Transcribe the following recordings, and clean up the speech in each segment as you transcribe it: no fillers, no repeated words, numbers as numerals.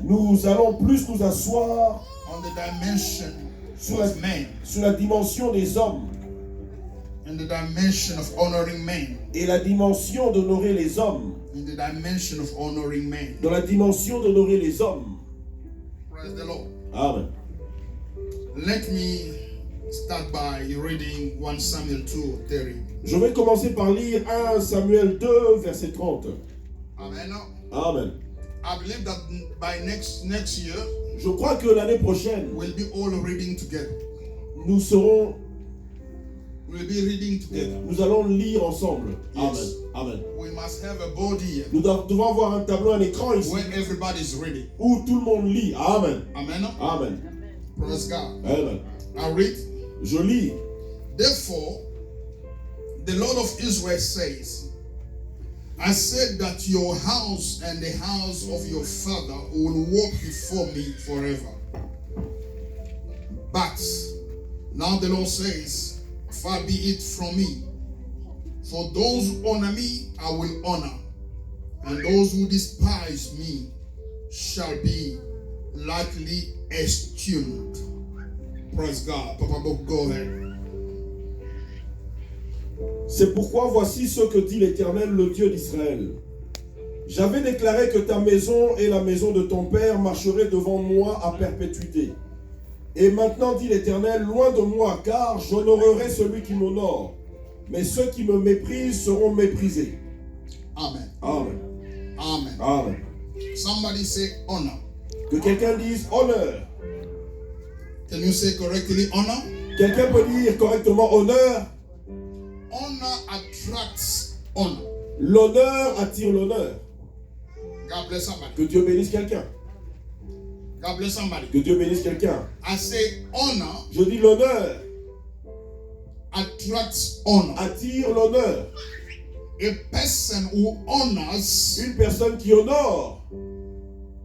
Nous allons plus nous asseoir on the dimension sur of men, la dimension des hommes in the dimension of honoring men, et la dimension d'honorer les hommes. in the dimension of honoring men. Dans la dimension d'honorer les hommes. Praise the Lord. Amen. Let me start by reading 1 Samuel 2:30. Je vais commencer par lire 1 Samuel 2, verset 30. Amen. Amen. I believe that by next year Je crois que l'année prochaine, we'll be all reading together. nous serons, We'll be reading together. nous allons lire ensemble. Amen. Yes. Amen. We must have a board here Nous devons avoir un tableau, un écran ici, where everybody's reading. où tout le monde lit. Amen. Amen. Amen. Praise God. Amen. I read. Je lis. Therefore, the Lord of Israel says, I said that your house and the house of your father will walk before me forever. But now the Lord says, far be it from me. For those who honor me, I will honor. And those who despise me shall be lightly esteemed. Praise God. Papa Bob, go ahead. C'est pourquoi voici ce que dit l'Éternel, le Dieu d'Israël. J'avais déclaré que ta maison et la maison de ton père marcheraient devant moi à perpétuité. Et maintenant, dit l'Éternel, loin de moi, car j'honorerai celui qui m'honore. Mais ceux qui me méprisent seront méprisés. Amen. Amen. Amen. Amen. Somebody say honor. Que quelqu'un dise honneur. Can you say correctly honor? Quelqu'un peut dire correctement honneur. Honor attracts honor. L'honneur attire l'honneur. God bless somebody. Que Dieu bénisse quelqu'un. God bless somebody. Que Dieu bénisse quelqu'un. I say honor Je dis l'honneur attracts honor. attire l'honneur. A person who honors, Une personne qui honore.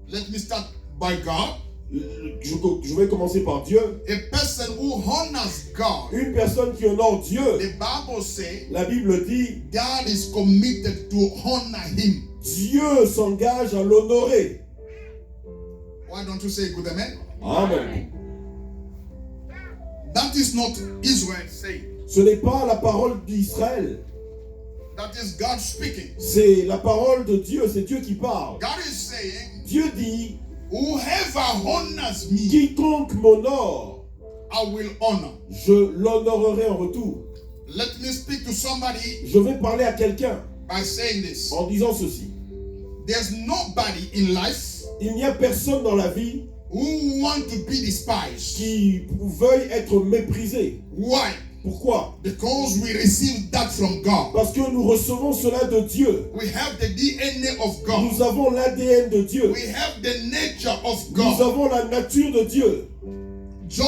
let me start by God. Je vais commencer par Dieu. A person who honors God. Une personne qui honore Dieu. The Bible says La Bible dit, God is committed to honor him. Dieu s'engage à l'honorer. Why don't you say good amen? Amen. That is not Israel saying. Ce n'est pas la parole d'Israël. That is God speaking. C'est la parole de Dieu. C'est Dieu qui parle. God is saying, Dieu dit, whoever honors me, quiconque m'honore, I will honor. je l'honorerai en retour. Let me speak to somebody Je vais parler à quelqu'un by saying this. en disant ceci. There's nobody in life Il n'y a personne dans la vie who want to be despised. qui veuille être méprisé. Why? Pourquoi? Because we receive that from God. Parce que nous recevons cela de Dieu. We have the DNA of God. Nous avons l'ADN de Dieu. We have the nature of Nous God. avons la nature de Dieu. John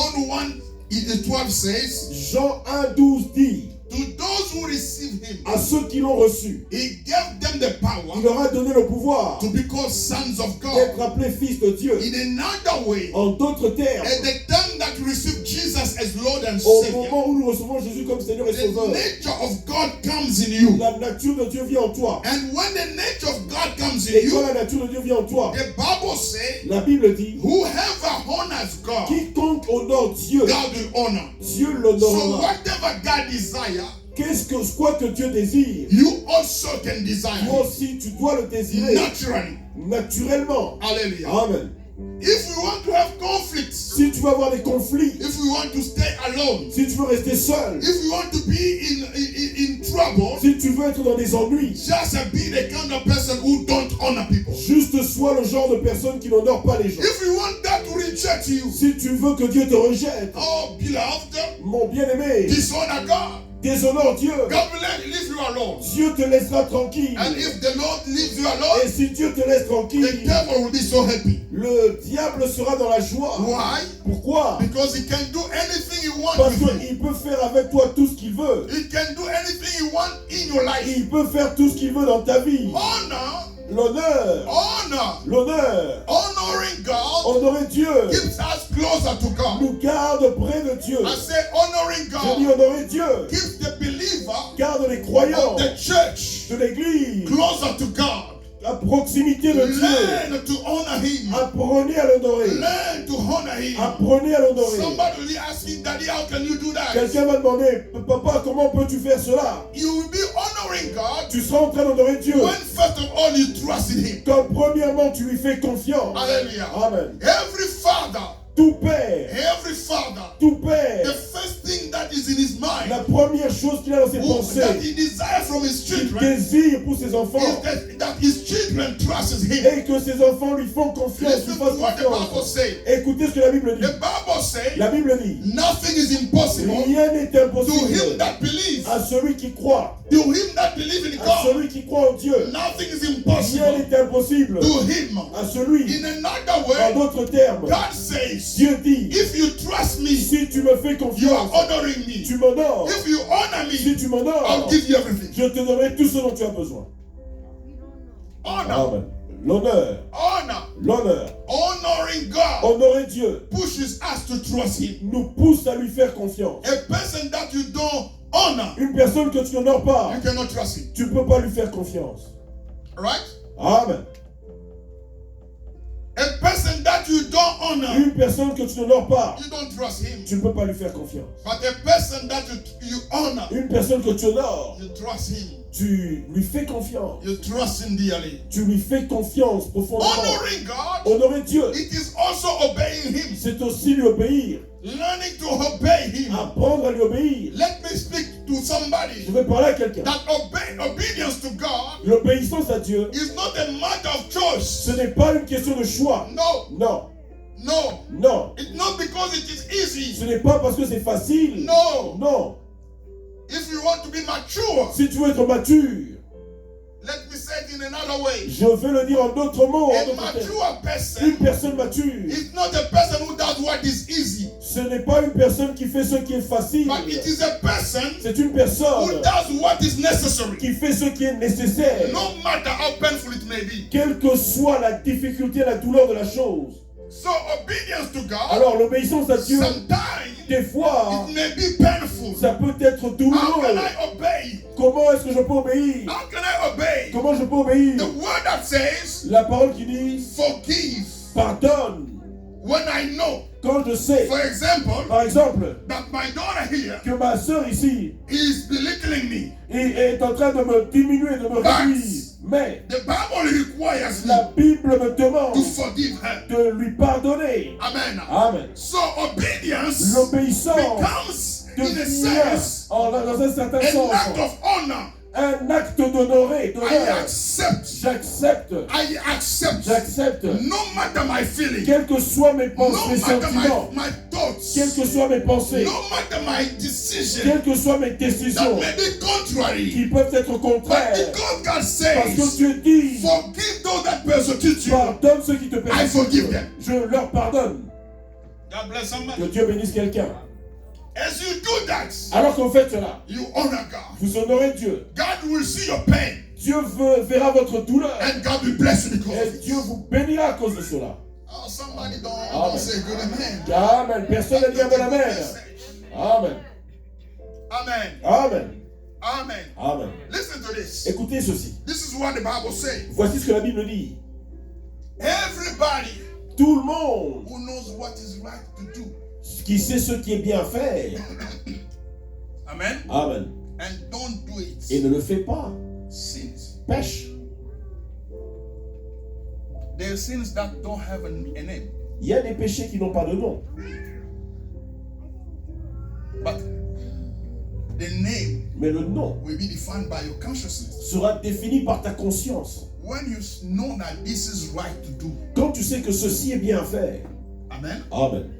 1:12 says, Jean 1,12 dit, to those who receive him, à ceux qui l'ont reçu, he gave them the il power leur a donné le pouvoir to be called sons of God. d'être appelés fils de Dieu. In another way, En d'autres termes, at the time that we receive Jesus as Lord and au Savior, moment où nous recevons Jésus comme Seigneur et the Sauveur, nature of God comes in you. la nature de Dieu vient en toi. And when the nature of God comes in Et quand you, la nature de Dieu vient en toi, the Bible says, la Bible dit, whoever honors God, quiconque honore Dieu, God will honor. Dieu So l'honorera. whatever God desires, Quoi que Dieu désire, you also can desire toi it aussi tu dois le désirer naturally. naturellement. Hallelujah. Amen. If we want to have conflicts, Si tu veux avoir des conflits, if we want to stay alone, si tu veux rester seul, if we want to be in trouble, si tu veux être dans des ennuis, just be the kind of person who don't honor people. juste sois le genre de personne qui n'honore pas les gens. If you want God to reject you, Si tu veux que Dieu te rejette, oh beloved, mon bien-aimé, dishonor God. déshonore Dieu. God will leave you alone. Dieu te laissera tranquille. And if the Lord leaves you Et alone, si Dieu te laisse the tranquille, devil will be so happy. le diable sera dans la joie. Why? Pourquoi? Because he can do anything he wants Parce with you. qu'il peut faire avec toi tout ce qu'il veut. He can do anything he wants in your life. Il peut faire tout ce qu'il veut dans ta vie. Honor, L'honneur, honor, l'honneur, honoring God honorer Dieu keeps us closer to God. nous garde près de Dieu. I say honoring Je dis God honorer Dieu keeps the believer garde les croyants of the church de l'église closer to God. à proximité de Dieu. Learn to honor him. Apprenez à l'honorer. Learn to honor him. Apprenez à l'honorer. Somebody will ask him, Daddy, how can you do that? Quelqu'un va demander, papa, comment peux-tu faire cela? You will be honoring God Tu seras en train d'honorer Dieu. when first of all you trust in him. Quand premièrement tu lui fais confiance. Hallelujah. Amen. Every father, Tout père, tout père, the first thing that is in his mind, la première chose qu'il a dans ses that pensées, he desires from his qu'il children, désire pour ses enfants, is that his children trust him. et que ses enfants lui font confiance, lui Listen to fassent what the Bible confiance. says. Écoutez ce que la Bible dit. The Bible says, La Bible dit, nothing is impossible rien n'est to him impossible that believes. à celui qui croit, To him that believes in à God, celui qui croit en Dieu. nothing is Rien impossible n'est impossible to him. à celui. In another En way, d'autres termes, God says, Dieu dit, if you trust me, si tu me fais you are confiance, honoring me. tu m'honores. If you honor Si me, tu I'll m'honores, give you everything. je te donnerai tout ce dont tu as besoin. Honor, Amen. L'honneur, honor, l'honneur, honoring God honorer Dieu pushes us to trust him. nous pousse à lui faire confiance. A person that you don't honor, Une personne que tu n'honores pas, you cannot trust him. tu ne peux pas lui faire confiance. Right? Amen. A person that you don't honor, Une personne que tu n'honores pas, you don't trust him. tu ne peux pas lui faire confiance. But a person that you honor, Une personne que tu honores, you trust him. tu lui fais confiance. You trust him dearly. Tu lui fais confiance profondément. Honoring God, Honorer Dieu, it is also obeying him. c'est aussi lui obéir. Learning to obey him. Apprendre à lui obéir. Let me speak to somebody Je vais parler à quelqu'un. that obedience to God L'obéissance à Dieu, is not a matter of choice. ce n'est pas une question de choix. No, Non, no. non. It's not because it is easy. Ce n'est pas parce que c'est facile. No. Non. If you want to be mature, Si tu veux être mature, let me say it in another way. je vais le dire en d'autres mots. en A d'autres termes. mature Une person personne mature, is not a person who does what is easy, ce n'est pas une personne qui fait ce qui est facile. but it is a person C'est une who personne does what is necessary, qui fait ce qui est nécessaire. no matter how painful it may be. Quelle que soit la difficulté, la douleur de la chose. So obedience to God, Alors l'obéissance à Dieu, sometimes des fois, it may be painful. ça peut être How douloureux. can I obey? Comment est-ce que je peux obéir? How can I obey? Comment je peux obéir? The word that says, La parole qui dit, forgive pardonne. when I know, Quand je sais, for example, par exemple, that my daughter here que ma soeur ici is belittling me. est en train de me diminuer, de me réduire. Mais The Bible requires me la Bible me demande to forgive her. de lui pardonner. Amen. Amen. So obedience L'obéissance becomes, in a devient, sense, dans un certain an sens, act of honor. un acte d'honorer, I d'honneur. accept. J'accepte, I accept. j'accepte, No matter my feeling. quels que soient mes No pensées, mes matter sentiments, my thoughts. quelles que soient mes pensées, No matter my decision. quelles que soient mes That décisions, may be contrary. qui peuvent être But contraires, because God parce que says, Dieu dit, forgive those that persecute you, pardonne ceux qui te I forgive persécutent. them. Je leur pardonne. God bless Que somebody. Dieu bénisse quelqu'un. As you do that, Alors que vous faites cela, you honor God. vous honorez Dieu. God will see your pain Dieu verra votre douleur. and God will bless you because Et of it. Dieu vous bénira à cause de cela. Oh, somebody Amen. don't say good amen. Amen. Personne n'a dit amen, amen. Amen. Amen. Amen. Amen. Amen. Listen to this. Écoutez ceci. This is what the Bible says. Voici ce que la Bible dit. Everybody Tout le monde who knows what is right to do, qui sait ce qui est bien faire, amen, amen, and don't do it, et ne le fait pas, sins. pêche. There are sins that don't have a name, Il y a des péchés qui n'ont pas de nom. but the name Mais le nom will be defined by your consciousness. sera défini par ta conscience. When you know that this is right to do, Quand tu sais que ceci est bien faire, amen, amen,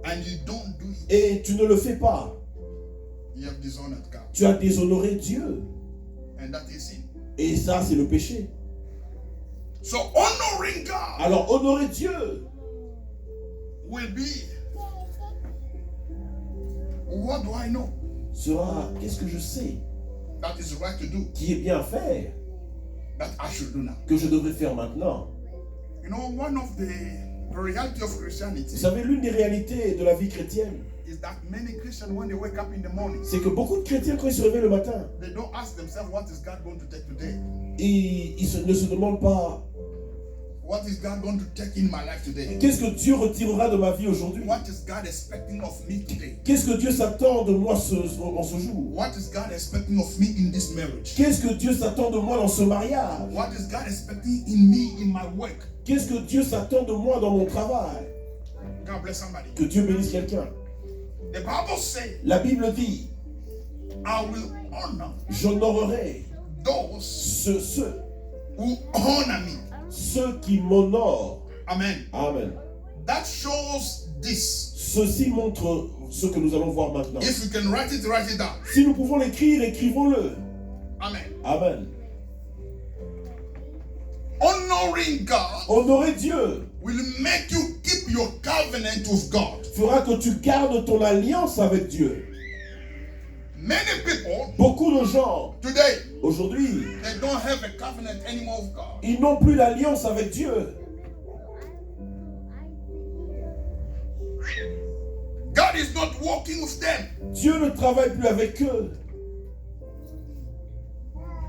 and you don't do it, et tu ne le fais pas, you have dishonored God, tu as déshonoré Dieu. and that is sin. Et ça, c'est le péché. So honoring God Alors, honorer Dieu will be, what do I know sera, qu'est-ce que je sais that is right to do, qui est bien faire, that I should do now? que je devrais faire maintenant. You know, one of the The reality of Vous Christianity savez, l'une des réalités de la vie chrétienne, is that many Christians, when they wake up in the morning, c'est que beaucoup de chrétiens, quand ils se réveillent le matin, they don't ask themselves, what is God going to take today? ne se demandent pas What is God going to take in my life today? qu'est-ce que Dieu retirera de ma vie aujourd'hui. What is God expecting of me today? Qu'est-ce que Dieu s'attend de moi en ce jour. What is God expecting of me in this marriage? Qu'est-ce que Dieu s'attend de moi dans ce mariage. What is God expecting in me in my work? Qu'est-ce que Dieu s'attend de moi dans mon travail. God bless somebody. Que Dieu bénisse quelqu'un. The Bible says, La Bible dit, I will honor j'honorerai those ceux who honor me. qui m'honorent. Amen. Amen. That shows this. Ceci montre ce que nous allons voir maintenant. If you can write it down. Si nous pouvons l'écrire, écrivons-le. Amen. Amen. Honoring God Honorer Dieu will make you keep your covenant with God. fera que tu gardes ton alliance avec Dieu. Many people Beaucoup de gens, today, aujourd'hui, they don't have a covenant anymore with God. ils n'ont plus l'alliance avec Dieu. God is not working with them. Dieu ne travaille plus avec eux.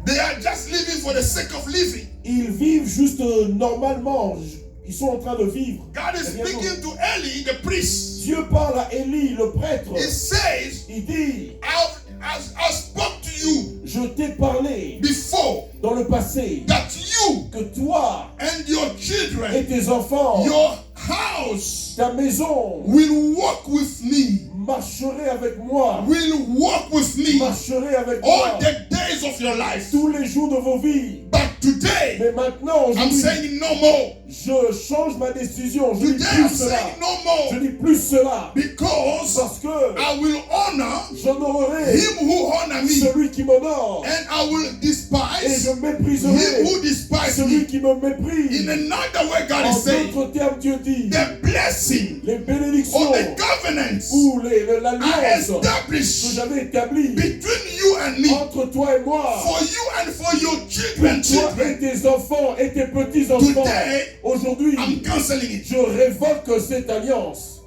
They are just living for the sake of living. Ils vivent juste normalement. Ils sont en train de vivre. God is speaking to Eli, the priest. Dieu parle à Élie, le prêtre. He says, Il dit, I spoke to you je t'ai parlé before dans le passé that you que toi and your et children, tes enfants, your house ta maison, will walk with me. marcherez avec moi. Will walk with me Marcherez avec moi all the days of your life. tous les jours de vos vies. But today, Mais maintenant, I'm aujourd'hui, saying no more. je change ma décision. Je dis Today, plus I'm cela. saying no Je more. dis plus cela. Because Parce que I will honor j'honorerai him who honor me, celui qui m'honore. and I will Et despise je him mépriserai who despises celui me. qui me méprise. In another way, God En is saying, d'autres termes, Dieu dit, the blessing les or bénédictions the covenants ou are l'alliance que established j'avais établie between you and me, entre toi et moi, for you and for your children. toi et tes enfants et tes petits-enfants. Today, Aujourd'hui, I'm canceling it. je révoque cette alliance.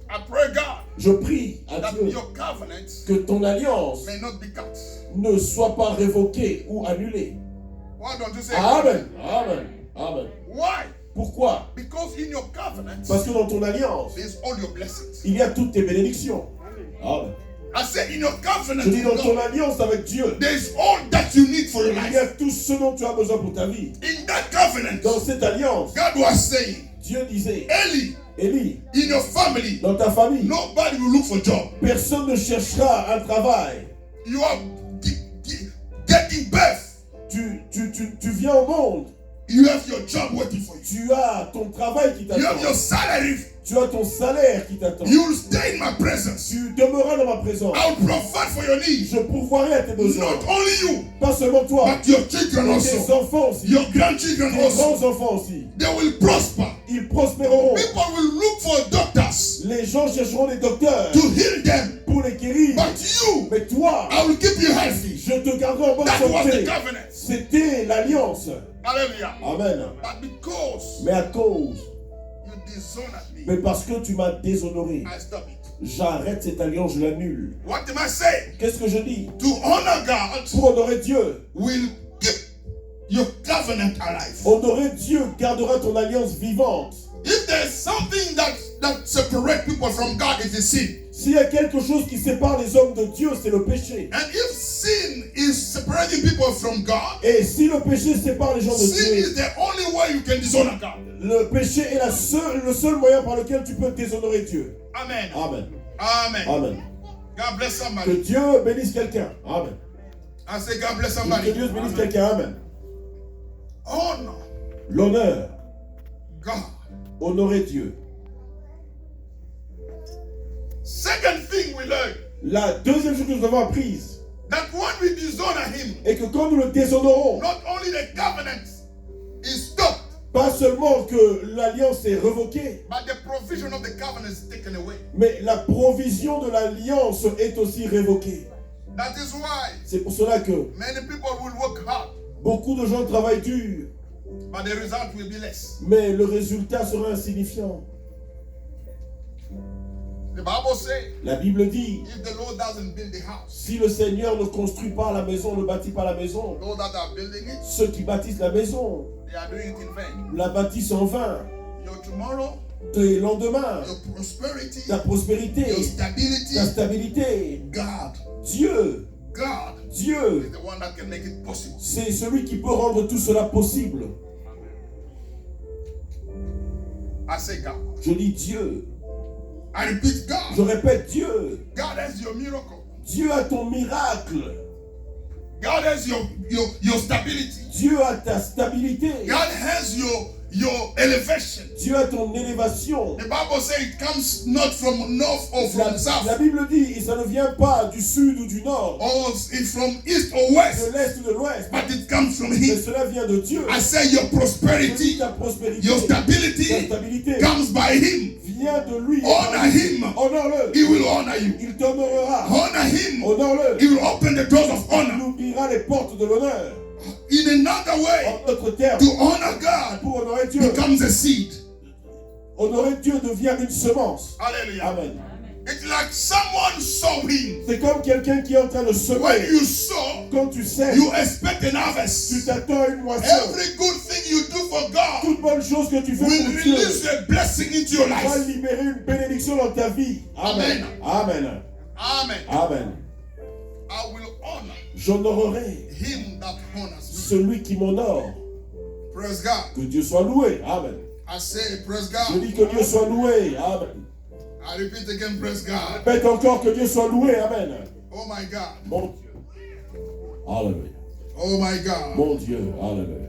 I pray, God, Je prie à that Dieu your covenants que ton alliance may not be cut. ne soit pas révoquée ou annulée. Why don't you say Amen. Amen. Amen. Why? Pourquoi? Because in your covenant, Parce que dans ton alliance, there's all your blessings. il y a toutes tes bénédictions. Amen. I say in your covenant, Je dis dans with ton God, alliance avec Dieu, there's all that you need for your il y a life. tout ce dont tu as besoin pour ta vie. In that covenant, Dans cette alliance, God was saying, Dieu disait, Eli, Élie, in your family, dans ta famille, nobody will look for job. personne ne cherchera un travail. You are getting birth. Tu viens au monde, You have your job waiting for you. tu as ton travail qui You have your t'attend. salary. Tu as ton salaire qui t'attend. You will stay in my presence. Tu demeureras dans ma présence. I will provide for your needs. Je pourvoirai à tes besoins. Not only you, Pas seulement toi, but your children mais tes also. enfants aussi. Your grandchildren Tes also. grands-enfants aussi. They will prosper. Ils prospéreront. People will look for doctors Les gens chercheront des docteurs to heal them. pour les guérir. But you, Mais toi, I will keep you healthy. je te garderai en bonne That was the santé. covenant. C'était l'alliance. Hallelujah. Amen. But because Mais à cause, you dishonored me, mais parce que tu m'as déshonoré, I stop it. j'arrête cette alliance, je l'annule. What am I saying? Qu'est-ce que je dis? To honor God Pour honorer Dieu, will keep your covenant alive. honorer Dieu gardera ton alliance vivante. If there's something that separates people from God, it is sin. S'il y a quelque chose qui sépare les hommes de Dieu, c'est le péché. And if sin is separating people from God, Et si le péché sépare les gens de sin Dieu, is the only way you can dishonor God. le péché est le seul moyen par lequel tu peux déshonorer Dieu. Amen. Amen. Amen. Amen. God bless Que somebody. Dieu bénisse quelqu'un. Amen. I say God bless Que somebody. Dieu bénisse quelqu'un. Amen. Honor L'honneur, God. honorer Dieu. Second thing we learn, La deuxième chose que nous avons apprise that when we dishonor Him, est que quand nous le déshonorons, not only the covenant is stopped, pas seulement que l'alliance est révoquée, but the provision of the covenant is taken away. mais la provision de l'alliance est aussi révoquée. That is why C'est pour cela que many people will work hard beaucoup de gens travaillent dur but the result will be less. mais le résultat sera insignifiant. The Bible says, La Bible dit, if the Lord doesn't build the house, si le Seigneur ne construit pas la maison, ne bâtit pas la maison, those that are building it, ceux qui bâtissent la maison they are doing it in vain. la bâtissent en vain. Your tomorrow, Tes lendemains, your prosperity, ta prospérité, your stability, ta stabilité, God Dieu, is the one that can make it possible. c'est celui qui peut rendre tout cela possible. I say God. Je dis Dieu. I repeat Je God. répète Dieu. God has your miracle. Dieu a ton miracle. God has your stability. Dieu a ta stabilité. God has your elevation. Dieu a ton élévation. The Bible says it comes not from north or from La south, Bible dit, ça ne vient pas du sud ou du nord, or it's from east or de west, l'est ou de l'ouest, but it comes from mais Him. cela vient de Dieu. I say your Je dis prosperity, ta prospérité, your ta stability stabilité comes by Him. vient de lui. Honor Him. Honore-le. He will honor you. Il t'honorera. Honor Him. Honore-le. He will open the doors of Il honor. ouvrira les portes de l'honneur. In another way, En d'autres termes, to honor God pour honorer Dieu, becomes a seed. honorer Dieu devient une semence. Hallelujah. Amen. It's like someone sowing. C'est comme quelqu'un qui est en train de When semer. you sow, Quand tu sèmes, you expect an tu harvest. t'attends à une moisson. Every good thing you do for God Toute bonne chose que tu fais will pour Dieu release a blessing into your va life. libérer une bénédiction dans ta vie. Amen. Amen. Amen. Amen. I will honor J'honorerai him that honors me. celui qui m'honore. Praise God. Que Dieu soit loué. Amen. I say, praise Je God. dis que Dieu soit loué. Amen. I repeat again, praise God. Répète encore que Dieu soit loué. Amen. Oh my God. Mon Dieu. Alléluia. Oh my God. Mon Dieu. Alléluia.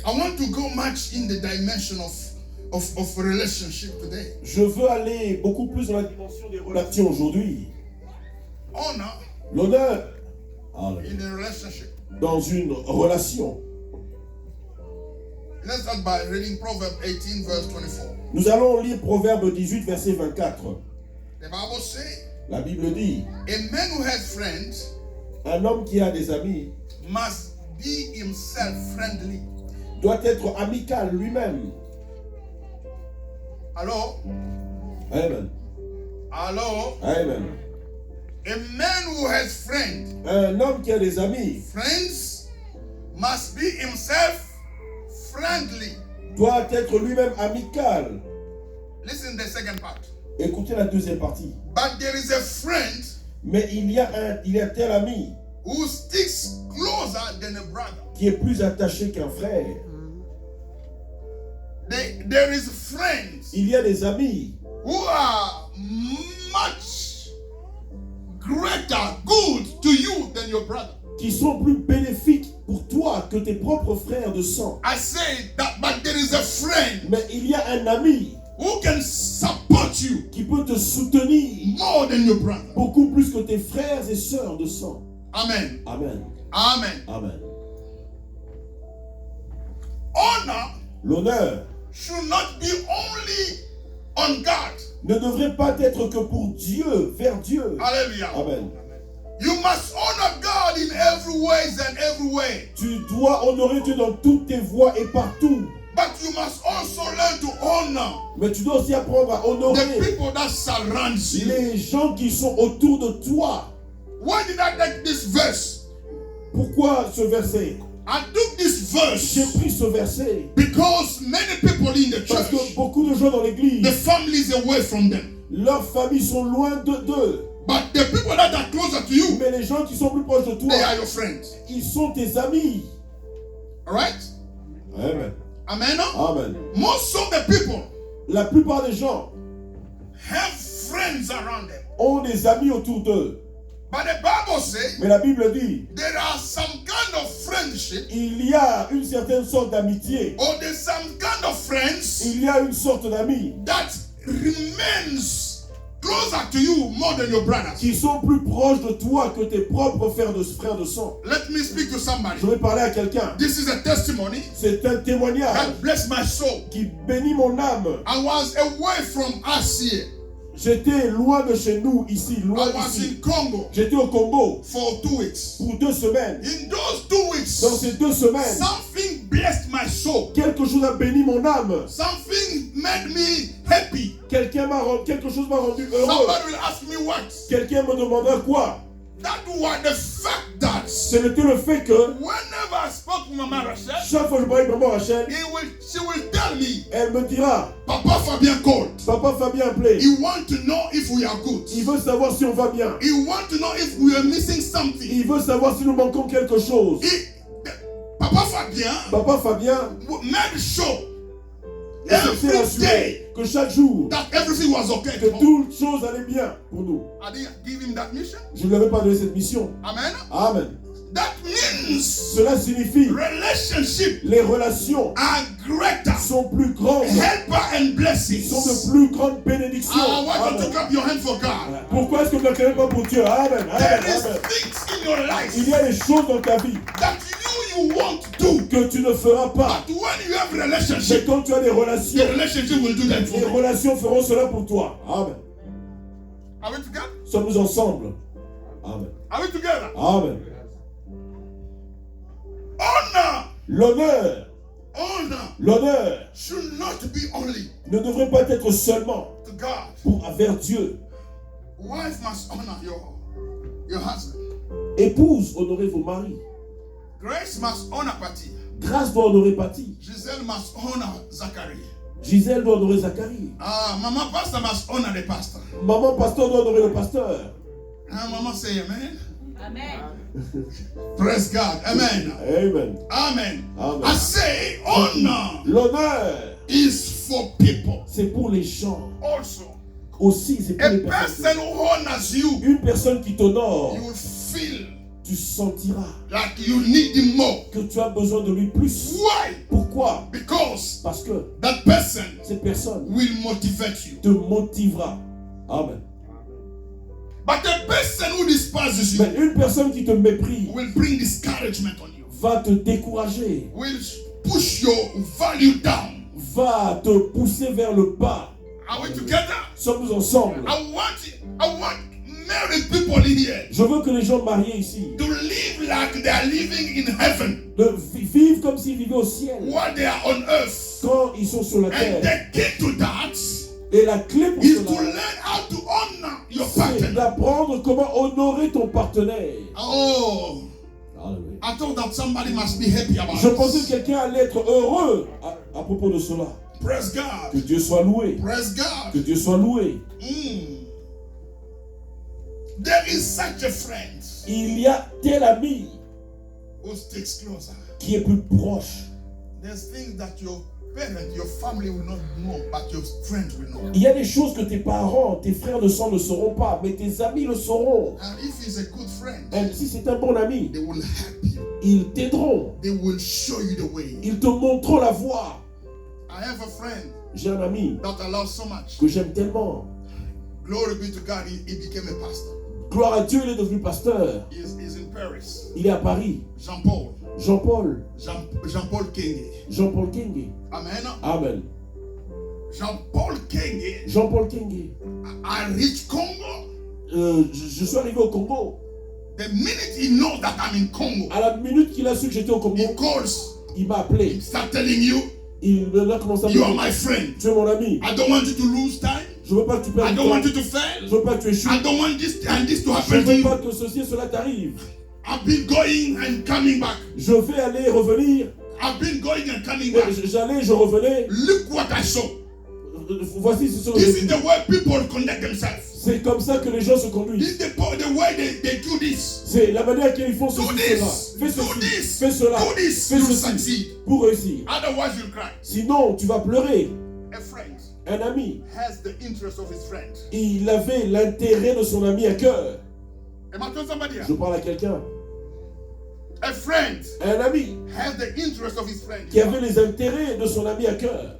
I want to go much in the dimension of relationship today. Je veux aller beaucoup plus dans la dimension des relations aujourd'hui. Honor L'honneur. Alléluia. in a relationship. Dans une relation. Let's start by reading Proverbs 18, verse 24. Nous allons lire Proverbe 18, verset 24. The Bible says, La Bible dit, a man who has friends un homme qui a des amis must be himself friendly. doit être amical lui-même. Hello? Amen. Hello? Amen. A man who has friends, Un homme qui a des amis must be himself friendly. doit être lui-même amical. Listen to the second part. Écoutez la deuxième partie. But there is a friend Mais il y a tel ami who sticks closer than a brother. qui est plus attaché qu'un frère. There is friends Il y a des amis who are much greater good to you than your brother. qui sont plus bénéfiques pour toi que tes propres frères de sang. I say that, but there is a friend Mais il y a un ami who can support you qui peut te soutenir more than your brother. beaucoup plus que tes frères et sœurs de sang. Amen. Amen. Amen. Amen. Honor L'honneur should not be only on God. ne devrait pas être que pour Dieu, vers Dieu. Hallelujah. Amen. You must honor God in every ways and every way. Tu dois honorer Dieu dans toutes tes voies et partout. But you must also learn to honor Mais tu dois aussi apprendre à the honorer people that surround you. les gens qui sont autour de toi. Why did I take this verse? Pourquoi ce verset? I took this J'ai verse pris ce verset because many people in the parce que church, beaucoup de gens dans the l'église, families away from them. leurs familles sont loin d'eux. But the people that are closer to you, Mais les gens qui sont plus proches de toi, they are your friends. ils sont tes amis. Alright? Amen. Amen. Amen. Most of the people La plupart des gens have friends around them. ont des amis autour d'eux. But the Bible says Mais la Bible dit, there are some kind of friendship, il y a une certaine sorte d'amitié. or there's some kind of friends Il y a une sorte d'amis that remains closer to you more than your brothers. qui sont plus proches de toi que tes propres frères de sang. Let me speak to somebody. Je vais parler à quelqu'un. This is a testimony C'est un témoignage that blessed my soul. qui bénit mon âme. I was away from us here. J'étais loin de chez nous, ici, loin I was d'ici. in Congo J'étais au Congo for 2 weeks. pour 2 semaines. In those 2 weeks, Dans ces 2 semaines, something blessed my soul. quelque chose a béni mon âme. Something made me happy. Quelque chose m'a rendu heureux. Somebody will ask me what? Quelqu'un me demandera quoi? That was the fact that C'était le fait que whenever I spoke to Mama Rachel, chaque fois que je parlais avec maman Rachel, she will tell me, elle me dira, Papa Fabien called. Papa Fabien appelé. He want to know if we are good. Il veut savoir si on va bien. He want to know if we are missing something. Il veut savoir si nous manquons quelque chose. Papa Fabien Papa Fabien made sure s'est every assuré day que chaque jour, that everything was okay. que toutes choses allaient bien pour nous. I didn't give him that mission. Je ne lui avais pas donné cette mission. Amen. Amen. That means Cela signifie relationship les relations are greater. sont plus grandes, Helper and blessings. sont de plus grandes bénédictions. I want you to Amen. clap your hand for God. Pourquoi est-ce que tu ne l'acclames pas pour Dieu? Amen. There Amen. is Amen. things in your life Il y a des choses dans ta vie that you want to do. que tu ne feras pas. But when you have Mais relationship, quand tu as des the relations, relationship will do that for les you. relations feront cela pour toi. Amen. Are we together? Sommes-nous ensemble? Amen. Are we together? Amen. Honor, L'honneur, l'honneur should not be only ne devrait pas être seulement to God. vers Dieu. Wife must honor your husband. Épouse, honorez vos maris. Grace must honor Pati. Grâce doit honorer Pati. Giselle must honor Zachary. Gisèle doit honorer Zacharie. Mama Pastor must honor the pastor. Maman pasteur doit honorer le pasteur. Mama say amen. Amen. Praise God. Amen. Amen. Amen. Amen. I say honor L'honneur, is for people c'est pour les gens. also. Aussi, c'est pour A les person personnes. who honors you, Une personne qui t'honore, you will feel tu sentiras like you need him more. que tu as besoin de lui plus. Why? Pourquoi? Because Parce que that person cette personne will motivate you. te motivera. Amen. But the person who despises you Mais une personne qui te méprise will bring discouragement on you, va te décourager, will push your value down. va te pousser vers le bas. Are we together? Sommes-nous ensemble? I want married people in here Je veux que les gens mariés ici to live like they are living in heaven vivent comme s'ils vivaient au ciel while they are on earth. quand ils sont sur la And terre. the key to that Et la clé pour is to cela, learn how to honor your c'est partner. d'apprendre comment honorer ton partenaire. Oh, Alléluia. I thought that somebody must be happy about Je pensais que it. quelqu'un allait être heureux à propos de cela. Praise Que God. Dieu soit loué. Praise Que God. Dieu soit loué. There is such a friend Il y a tel ami who sticks closer. qui est plus proche. There's things that your parent, your family will not know, but your friend will know. Il y a des choses que tes parents, tes frères de sang ne sauront pas, mais tes amis le sauront. And if he's a good friend, Et si c'est un bon ami, they will help you. ils t'aideront. They will show you the way. Ils te montreront la voie. I have a friend J'ai un ami that I love so much. que j'aime tellement. Glory be to God, he became a pastor. Gloire à Dieu, il est devenu pasteur. He's in Paris. Il est à Paris. Jean-Paul. Jean-Paul. Jean-Paul Kenge. Jean-Paul Kenge. Amen. Amen. Jean-Paul Kenge. Jean-Paul Kenge. I reached Congo. Je suis arrivé au Congo. The minute he knows that I'm in Congo, À la minute qu'il a su que j'étais au Congo, he calls. il m'a appelé. He start telling you, Il a commencé à me you are dire, my friend. tu es mon ami. I don't want you to lose time. Je veux pas que tu I perdes don't want du you temps. to fail. Je veux pas que tu échoues. I don't want this and this to Je happen to veux you. pas que ceci et cela t'arrive. I've been going and coming back. Je vais aller et revenir. I've been going and coming back. J'allais, je revenais. Look what I saw. Voici ce que This j'ai is vu. the way people conduct themselves. C'est comme ça que les gens se conduisent. This is the way they do this. C'est la manière qu'ils font ceci, Do cela. this. Fais Do ceci, this. fais cela, Do this. fais You ceci succeed. pour réussir. Otherwise, you'll cry. Sinon, tu vas pleurer. A friend Un ami, has the interest of his friend. il avait l'intérêt de son ami à cœur. Am I telling somebody else? Je parle à quelqu'un. A friend Un ami has the interest of his friend. qui avait les intérêts de son ami à cœur.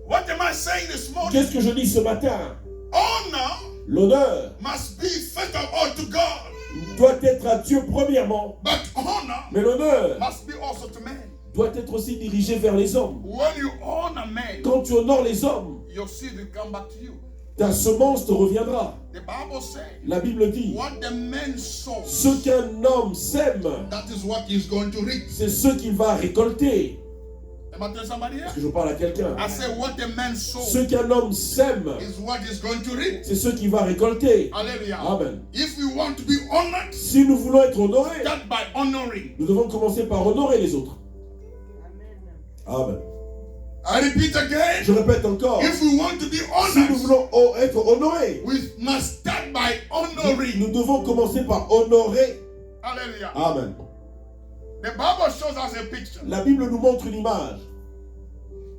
What am I saying this morning? Qu'est-ce que je dis ce matin? Honor L'honneur must be first of all to God. doit être à Dieu premièrement. But honor Mais l'honneur must be also to men. doit être aussi dirigé vers les hommes. When you honor men, Quand tu honores les hommes, your seed will come back to you. ta semence te reviendra. The Bible says, La Bible dit, what the man sows, ce qu'un homme sème, that is what he's going to reap. c'est ce qu'il va récolter. Am I telling somebody here? Est-ce que je parle à quelqu'un? I say, what the man sows Ce qu'un homme sème, is what he's going to reap. c'est ce qu'il va récolter. Hallelujah. Amen. If we want to be honored, Si nous voulons être honorés, start by honoring. nous devons commencer par honorer les autres. Amen. I repeat again. Je répète encore, If we want to be si nous honored, voulons être honorés, we must start by honoring. nous devons commencer par honorer. Hallelujah. Amen. The Bible shows us a picture. La Bible nous montre une image.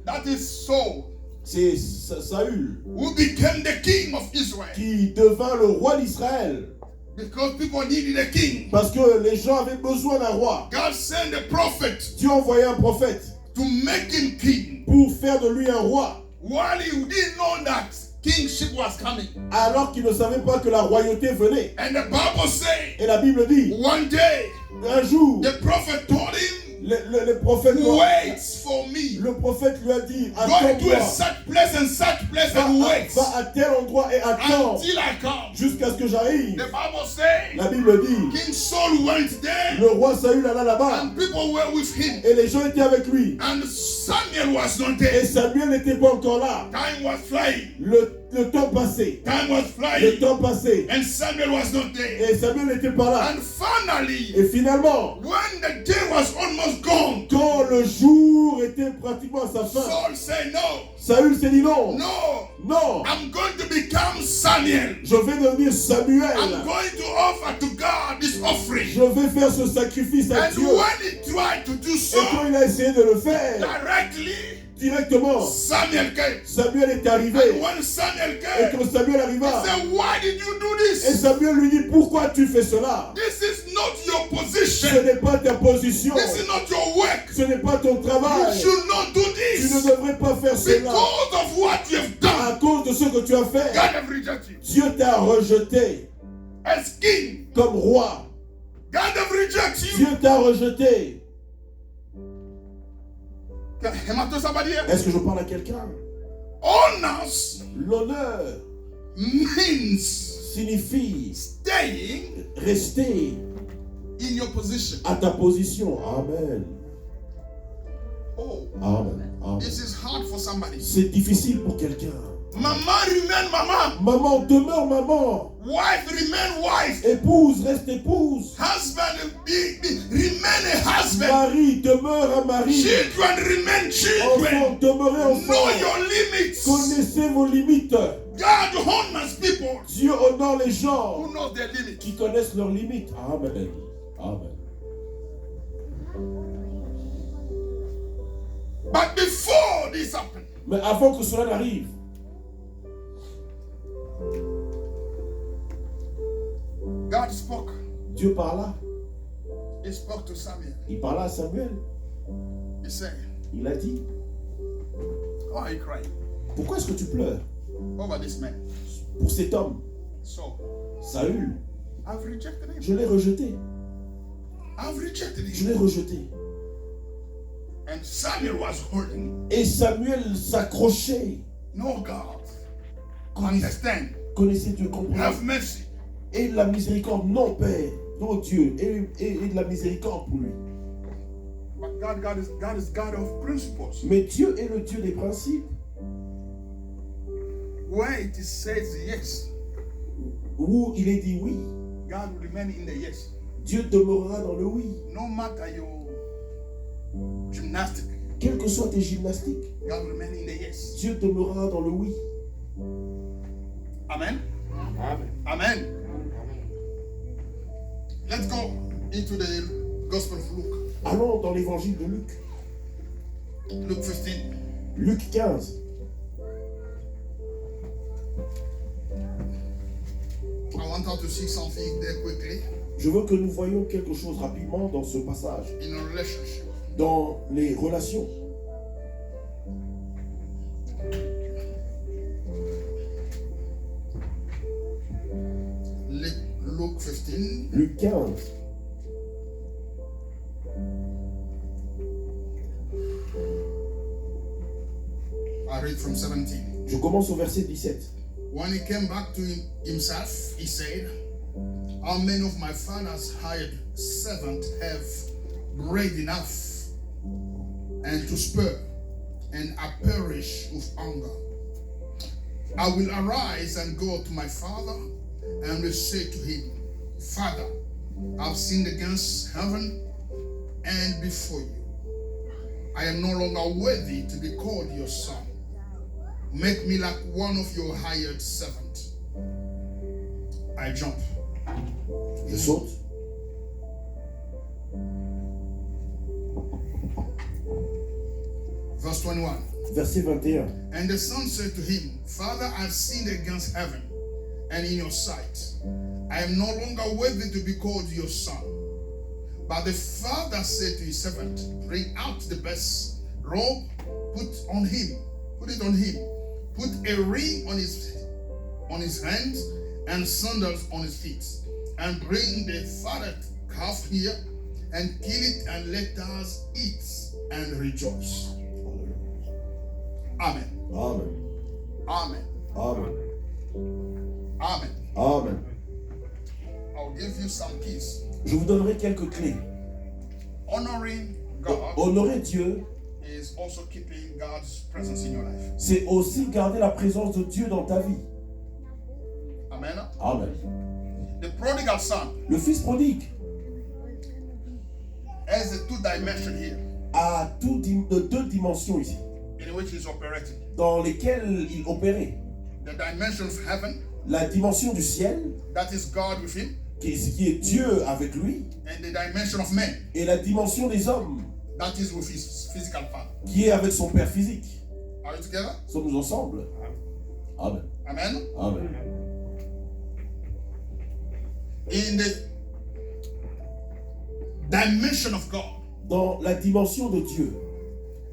That is Saul, C'est Saül who became the king of Israel. qui devint le roi d'Israël. Because people needed a king. Parce que les gens avaient besoin d'un roi. God sent a prophet Dieu envoyait un prophète to make him king. pour faire de lui un roi. While he didn't know that kingship was coming. Alors qu'il ne savait pas que la royauté venait. And the Bible says, Et la Bible dit, one day, un jour, the prophet told him, le prophète, wait for me. le prophète lui a dit, Go to a attends-moi, such place and wait va à tel endroit et attends until I come. jusqu'à ce que j'arrive. The Bible says, La Bible dit, King Saul went there le roi Saül alla là-bas and people were with him. et les gens étaient avec lui. And Samuel was not Et there. Samuel n'était pas encore là. Time was flying. Le temps passait. Time was Le flying. temps passait. And Samuel was not there. Et Samuel n'était pas là. And finally, Et finalement, when the day was almost gone, quand le jour était pratiquement à sa fin, Saul said, no, Saül s'est dit non, no, non, I'm going to become Samuel. je vais devenir I'm Samuel. going to offer to God this offering. Je vais faire ce sacrifice à And Dieu. when he tried to do Et so, quand il a essayé de le faire, directly, directement, Samuel came. Samuel est arrivé. And when Samuel Et came, quand Samuel he arriva, said, why did you do et this? Samuel lui dit, pourquoi tu fais cela? This is not your Ce position. n'est pas ta position. This is not your work. Ce n'est pas ton You travail. should not do Tu ne this. devrais pas faire cela. Because of what you have À done, cause de ce que tu as fait, God have rejected you. Dieu t'a rejeté As king, comme roi. God have rejected you. Dieu t'a rejeté. Am I to somebody here? Est-ce que je parle à quelqu'un? Honors L'honneur means signifie staying rester in your position. à ta position. Amen. Oh, Amen. Amen. this is hard for somebody. C'est difficile pour quelqu'un. Mama remain mama. Maman demeure maman. Wife remain wife. Épouse reste épouse. Husband remain a husband. Mari demeure un mari. Children remain Enfant children. demeurez Know enfant. your limits. Connaissez vos limites. God honors people Dieu honore les gens who know their limits. qui connaissent leurs limites. Amen. Amen. But before this happened, Mais avant que cela n'arrive, God spoke. Dieu parla. He spoke to Samuel. Il parla à Samuel. He said, Il a dit, why are you crying pourquoi est-ce que tu pleures over this man? pour cet homme, So, Saül? I've rejected him. Je l'ai rejeté. I've rejected Je him. l'ai rejeté. And Samuel was holding. Et Samuel s'accrochait. No, God. Understand. Connaissez Dieu, comprenez. Have mercy. Et de la miséricorde, non Père, non Dieu, et de la miséricorde pour lui. But God is God of principles. Mais Dieu est le Dieu des principes. Where it says yes, Où il est dit oui, God will remain in the yes. Dieu demeurera dans le oui. No matter your gymnastics, Quelles que soient tes gymnastiques, God will remain in the yes. Dieu demeurera dans le oui. Amen. Amen. Amen. Let's go into the Gospel of Luke. Allons dans l'évangile de Luc. Luke 15. Luc 15. I want us to see something there quickly Je veux que nous voyions quelque chose rapidement dans ce passage, in a relationship. dans les relations. Luke 15. Luc 15. I read from 17. Je commence au verset 17. When he came back to himself, he said, how many of my father's hired servants have bread enough and to spare, and I perish with hunger? I will arise and go to my father and will say to him, Father, I've sinned against heaven and before you. I am no longer worthy to be called your son. Make me like one of your hired servants. I jump. Je saute. Verse 21. Verset 21. And the son said to him, Father, I've sinned against heaven and in your sight. I am no longer worthy to be called your son. But the father said to his servant, bring out the best robe, put it on him. Put a ring on his hands and sandals on his feet. And bring the fatted calf here and kill it, and let us eat and rejoice. Amen. Amen. Amen. Amen. Amen. Amen. I'll give you some keys. Je vous donnerai quelques clés. Honoring God Honorer Dieu, is also keeping God's presence in your life. c'est aussi garder la présence de Dieu dans ta vie. Amen. Amen. The prodigal son Le fils prodigue has a two dimension here a deux dimensions ici, in which he's operating. dans lesquelles il opérait. The dimension of heaven, La dimension du ciel, that is God with him, qui est Dieu avec lui, and the dimension of man, et la dimension des hommes, that is with his physical father. qui est avec son père physique. Are you together? Sommes-nous ensemble? Amen. Amen. Amen. In the dimension of God, Dans la dimension de Dieu,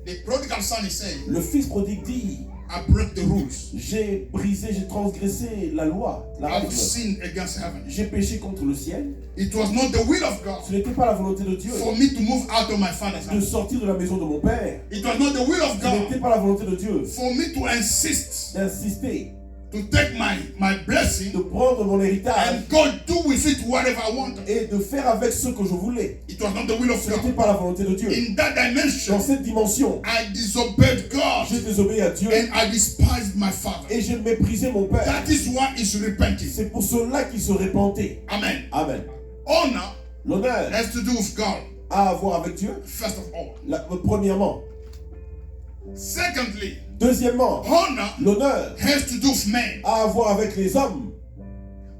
the prodigal son is saying, le fils prodigue dit, I break the rules. j'ai brisé, j'ai transgressé la loi, la I've règle. sinned against heaven. J'ai péché contre le ciel. It was not the will of God Ce n'était pas la volonté de Dieu for me to move out of my father's de house. sortir de la maison de mon père. It was not the will of Ce n'était God pas la volonté de Dieu for me to insist d'insister, to take my blessing de prendre mon héritage and go do with it whatever I want. et de faire avec ce que je voulais. It was not the will of Ce n'était God. pas la volonté de Dieu. In that dimension, Dans cette dimension, I disobeyed God j'ai désobéi à Dieu and I despised my father. et j'ai méprisé mon père. That is why he's repenting. C'est pour cela qu'il se repentait. Amen. Amen. Honor L'honneur has to do with God, a à voir avec Dieu, first of all. premièrement. Secondly, Deuxièmement, honor l'honneur has to do with men. a à voir avec les hommes.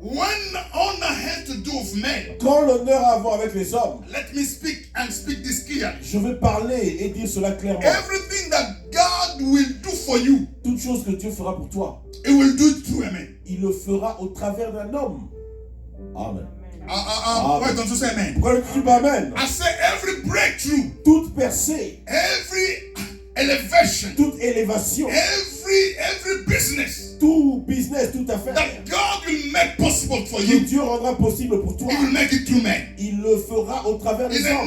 When honor has to do with men, Quand l'honneur a à voir avec les hommes, let me speak this clearly. je vais parler et dire cela clairement. Everything that God will do for you, Toute chose que Dieu fera pour toi, He will do it through a man. il le fera au travers d'un homme. Amen. Why don't you say amen? Pourquoi ne dis pas Amen? I say every breakthrough, Toute percée, every elevation, toute élévation, every business tout business, toute affaire that God will make possible for que you, Dieu rendra possible pour toi, He will make it through men. il le fera au travers In des the hommes.